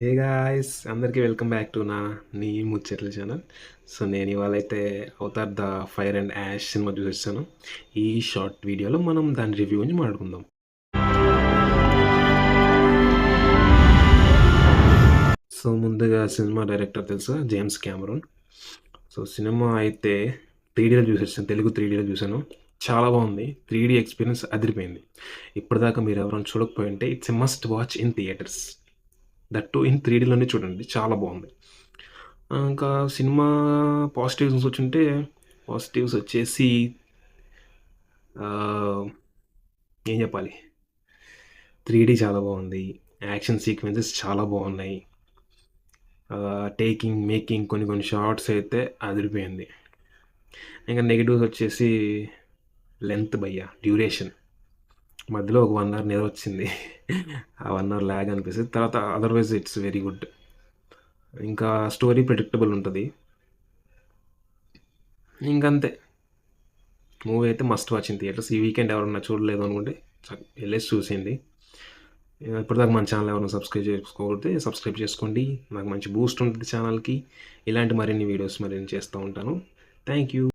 హే guys అందరికీ welcome back to నీ ముచ్చట్ల ఛానల్. సో నేను ఇవాళ అయితే Avatar the fire and ash cinema చూసేసాను. ఈ షార్ట్ వీడియోలో మనం దాని రివ్యూ గురించి మాట్లాడుకుందాం. సో ముందుగా సినిమా డైరెక్టర్ తెలుసా, జేమ్స్ క్యామరూన్. సో సినిమా అయితే 3Dలో చూసేసాను, తెలుగు 3Dలో చూశాను. చాలా బాగుంది. 3D ఎక్స్పీరియన్స్ అదిరిపోయింది. ఇప్పటిదాకా మీరు ఎవరైనా చూడకపోయింటే it's a must watch in theatres. That too in 3Dలోనే చూడండి, చాలా బాగుంది. ఇంకా సినిమా పాజిటివ్స్ వచ్చుంటే, పాజిటివ్స్ వచ్చేసి ఏం చెప్పాలి, 3D చాలా బాగుంది, యాక్షన్ సీక్వెన్సెస్ చాలా బాగున్నాయి, మేకింగ్ కొన్ని షార్ట్స్ అయితే అదిరిపోయింది. ఇంకా నెగిటివ్స్ వచ్చేసి లెంత్ డ్యూరేషన్ మధ్యలో ఒక 1 hour నిద్ర వచ్చింది. ఆ 1 hour ల్యాగ్ అనిపిస్తుంది. తర్వాత అదర్వైజ్ ఇట్స్ వెరీ గుడ్. ఇంకా స్టోరీ ప్రెడిక్టబుల్ ఉంటుంది. ఇంకంతే. మూవీ అయితే మస్ట్ వాచ్ ఇన్ థియేటర్స్. ఈ వీకెండ్ ఎవరన్నా చూడలేదు అనుకుంటే వెళ్ళేసి చూసేయండి. ఇప్పటిదాకా మన ఛానల్ ఎవరైనా సబ్స్క్రైబ్ చేసుకోకపోతే సబ్స్క్రైబ్ చేసుకోండి. నాకు మంచి బూస్ట్ ఉంటుంది ఛానల్కి. ఇలాంటి మరిన్ని వీడియోస్ చేస్తూ ఉంటాను. Thank you.